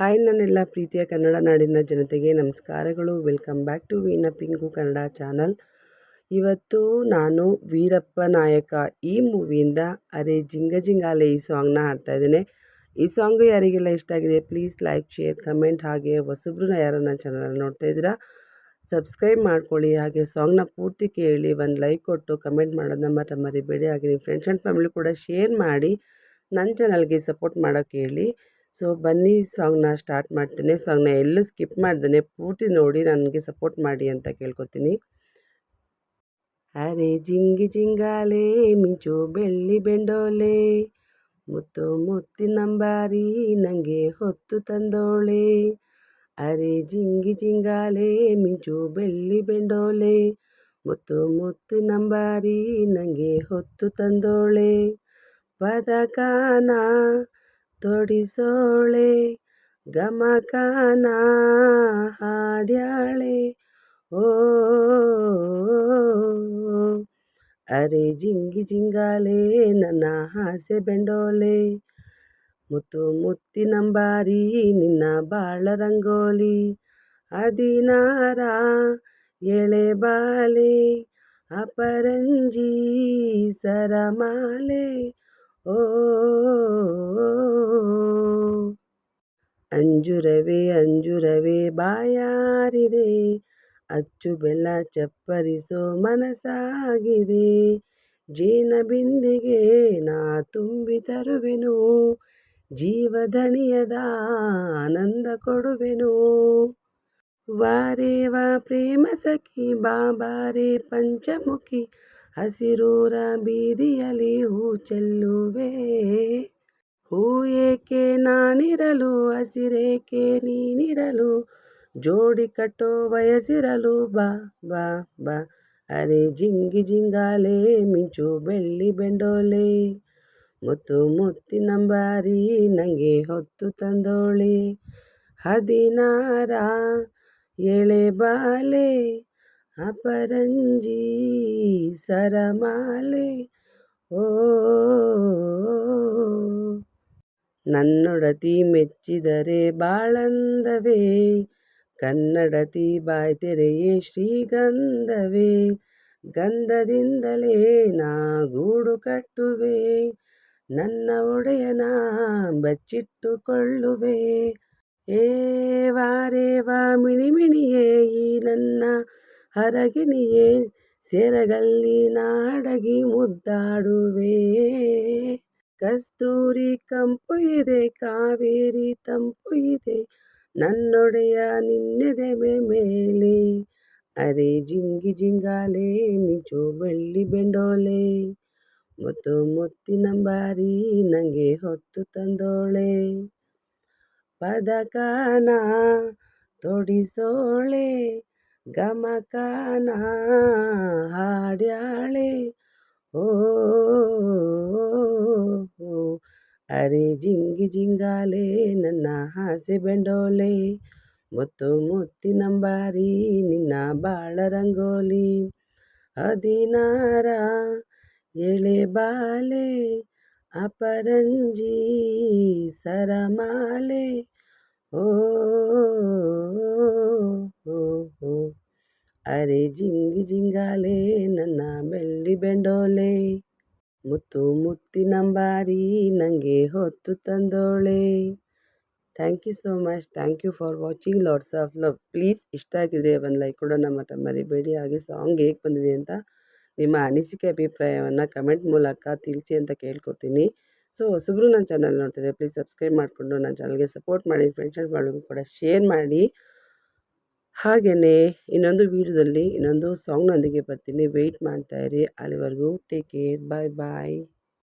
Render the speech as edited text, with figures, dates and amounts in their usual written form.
Hi ನನ್ನೆಲ್ಲ ಪ್ರೀತಿಯ ಕನ್ನಡ ನಾಡಿನ ಜನತೆಗೆ ನಮಸ್ಕಾರಗಳು. Welcome back to Veena Pinku Kannada channel. ಇವತ್ತು ನಾನು ವೀರಪ್ಪ ನಾಯಕ ಈ ಮೂವಿಯಿಂದ ಅರೆ ಜಿಂಗ ಜಿಂಗಾಲೆ ಈ ಸಾಂಗ್ನ ಹಾಡ್ತಾಯಿದ್ದೇನೆ. ಈ ಸಾಂಗು ಯಾರಿಗೆಲ್ಲ ಇಷ್ಟ ಆಗಿದೆ ಪ್ಲೀಸ್ ಲೈಕ್, ಶೇರ್, ಕಮೆಂಟ್. ಹಾಗೆ ಹೊಸಬ್ರು ಯಾರು ನನ್ನ ಚಾನಲ್ ನೋಡ್ತಾ ಇದ್ದೀರಾ ಸಬ್ಸ್ಕ್ರೈಬ್ ಮಾಡ್ಕೊಳ್ಳಿ. ಹಾಗೆ ಸಾಂಗ್ನ ಪೂರ್ತಿ ಕೇಳಿ ಒಂದು ಲೈಕ್ ಕೊಟ್ಟು ಕಮೆಂಟ್ ಮಾಡೋದನ್ನ ಮಾತ್ರ ಮರಿಬೇಡಿ. ಹಾಗೆ ನಿಮ್ಮ ಫ್ರೆಂಡ್ಸ್ ಆ್ಯಂಡ್ ಫ್ಯಾಮಿಲಿ ಕೂಡ ಶೇರ್ ಮಾಡಿ ನನ್ನ ಚಾನಲ್ಗೆ ಸಪೋರ್ಟ್ ಮಾಡೋಕ್ಕೆ ಹೇಳಿ. ಸೊ ಬನ್ನಿ ಸಾಂಗ್ನ ಸ್ಟಾರ್ಟ್ ಮಾಡ್ತೀನಿ. ಸಾಂಗ್ನ ಎಲ್ಲೂ ಸ್ಕಿಪ್ ಮಾಡ್ದೇ ಪೂರ್ತಿ ನೋಡಿ ನನಗೆ ಸಪೋರ್ಟ್ ಮಾಡಿ ಅಂತ ಕೇಳ್ಕೊತೀನಿ. ಅರೆ ಜಿಂಗಿ ಜಿಂಗಾಲೆ ಮಿಂಚು ಬೆಳ್ಳಿ ಬೆಂಡೋಲೆ, ಮುತ್ತು ಮುತ್ತಿನಂಬಾರಿ ನನಗೆ ಹೊತ್ತು ತಂದೋಳೆ. ಅರೆ ಜಿಂಗಿ ಜಿಂಗಾಲೆ ಮಿಂಚು ಬೆಳ್ಳಿ ಬೆಂಡೋಲೆ, ಮುತ್ತು ಮುತ್ತಿನಂಬಾರಿ ನನಗೆ ಹೊತ್ತು ತಂದೋಳೆ. ಪದಕಾನ ತೊಡಿಸೋಳೆ, ಗಮಕಾನ ಹಾಡ್ಯಾಳೆ. ಓ ಅರೆ ಜಿಂಗಿ ಜಿಂಗಾಲೆ ನನ್ನ ಆಸೆ ಬೆಂಡೋಲೆ, ಮುತ್ತು ಮುತ್ತಿನಂಬಾರಿ ನಿನ್ನ ಬಾಳ ರಂಗೋಲಿ. 16 ಎಳೆ ಬಾಲೆ, ಅಪರಂಜಿ ಸರಮಾಲೆ. ಓ ಅಂಜುರವೇ ಬಾಯಾರಿದೆ, ಅಚ್ಚು ಬೆಲ್ಲ ಚಪ್ಪರಿಸೋ ಮನಸ್ಸಾಗಿದೆ. ಜೇನ ಬಿಂದಿಗೆ ನಾ ತುಂಬಿ ತರುವೆನು, ಜೀವದಣಿಯದ ಆನಂದ ಕೊಡುವೆನು. ವಾರೇ ವಾ ಪ್ರೇಮ ಸಖಿ ಬಾಬಾರೆ ಪಂಚಮುಖಿ, ಹಸಿರೂರ ಬೀದಿಯಲ್ಲಿ ಹೂ ಚೆಲ್ಲುವೆ. ಹೂ ಏಕೆ ನಾನಿರಲು, ಹಸಿರೇಕೆ ನೀನಿರಲು, ಜೋಡಿ ಕಟ್ಟೋ ವಯಸ್ಸಿರಲು ಬಾ ಬಾ ಬಾ. ಅರೆ ಜಿಂಗಿ ಜಿಂಗಾಲೆ ಮಿಂಚು ಬೆಳ್ಳಿ ಬೆಂಡೋಲೆ, ಮುತ್ತು ಮುತ್ತಿನಂಬಾರಿ ನನಗೆ ಹೊತ್ತು ತಂದೋಳೆ. 16 ಎಳೆ ಬಾಲೆ, ಅಪರಂಜಿ ಸರಮಾಲೆ. ಓ ನನ್ನೊಡತಿ ಮೆಚ್ಚಿದರೆ ಬಾಳಂದವೇ, ಕನ್ನಡತಿ ಬಾಯ್ ತೆರೆಯೇ ಶ್ರೀಗಂಧವೇ. ಗಂಧದಿಂದಲೇ ನಾ ಗೂಡು ಕಟ್ಟುವೆ, ನನ್ನ ಒಡೆಯನ ಬಚ್ಚಿಟ್ಟುಕೊಳ್ಳುವೆ. ಏ ವಾರೇ ವಾ ಮಿಣಿಮಿಣಿಯೇ ಈ ನನ್ನ ಹರಗಿಣಿಯೇ, ಸೆರಗಲ್ಲಿ ನಾಡಗಿ ಮುದ್ದಾಡುವೆ. ಕಸ್ತೂರಿ ಕಂಪು ಇದೆ, ಕಾವೇರಿ ತಂಪು ಇದೆ, ನನ್ನೊಡೆಯ ನಿನ್ನೆದೆ ಮೇಲೆ. ಅರೆ ಜಿಂಗಿ ಜಿಂಗಾಲೆ ಮಿಂಚು ಬೆಳ್ಳಿ ಬೆಂಡೋಲೆ, ಮುತ್ತು ಮುತ್ತಿನಂಬಾರಿ ನನಗೆ ಹೊತ್ತು ತಂದೋಳೆ. ಪದಕಾನ ತೊಡಿಸೋಳೆ, ಗಮಕಾನ ಹಾಡ್ಯಾಳೆ. ಓ ಅರೆ ಜಿಂಗಿ ಜಿಂಗಾಲೆ ನನ್ನ ಆಸೆ ಬೆಂಡೋಲೆ, ಮುತ್ತು ಮುತ್ತಿನಂಬಾರಿ ನಿನ್ನ ಬಾಳ ರಂಗೋಲಿ. 16 ಎಳೆ ಬಾಲೆ, ಅಪರಂಜಿ ಸರಮಾಲೆ. ಓ ಅರೆ ಜಿಂಗಿ ಜಿಂಗಾಲೆ ನನ್ನ ಬೆಳ್ಳಿ ಬೆಂಡೋಲೆ, ಮುತ್ತು ಮುತ್ತಿನಂಬಾರಿ ನನಗೆ ಹೊತ್ತು ತಂದೋಳೆ. Thank you so much. Thank you for watching. Lots of love. Please ಇಷ್ಟ ಆಗಿದ್ರೆ ಒಂದು ಲೈಕ್ ಕೊಡೋಣ ಮಾತ್ರ ಮರಿಬೇಡಿ. ಹಾಗೆ ಸಾಂಗ್ ಹೇಗೆ ಬಂದಿದೆ ಅಂತ ನಿಮ್ಮ ಅನಿಸಿಕೆ ಅಭಿಪ್ರಾಯವನ್ನು ಕಮೆಂಟ್ ಮೂಲಕ ತಿಳಿಸಿ ಅಂತ ಕೇಳ್ಕೊತೀನಿ. ಸೊ ಹೊಸಬ್ರು ನನ್ನ ಚಾನಲ್ ನೋಡ್ತಿದ್ರೆ ಪ್ಲೀಸ್ ಸಬ್ಸ್ಕ್ರೈಬ್ ಮಾಡಿಕೊಂಡು ನನ್ನ ಚಾನಲ್ಗೆ ಸಪೋರ್ಟ್ ಮಾಡಿ. ಫ್ರೆಂಡ್ಸ್ ಆ್ಯಂಡ್ ಫ್ಯಾಮಿಲಿಗೂ ಕೂಡ ಶೇರ್ ಮಾಡಿ. ಹಾಗೆಯೇ ಇನ್ನೊಂದು ವೀಡಿಯೋದಲ್ಲಿ ಇನ್ನೊಂದು ಸಾಂಗ್ನೊಂದಿಗೆ ಬರ್ತೀನಿ. ವೆಯ್ಟ್ ಮಾಡ್ತಾಯಿರಿ. ಅಲ್ಲಿವರೆಗೂ ಟೇಕ್ ಕೇರ್. ಬಾಯ್ ಬಾಯ್.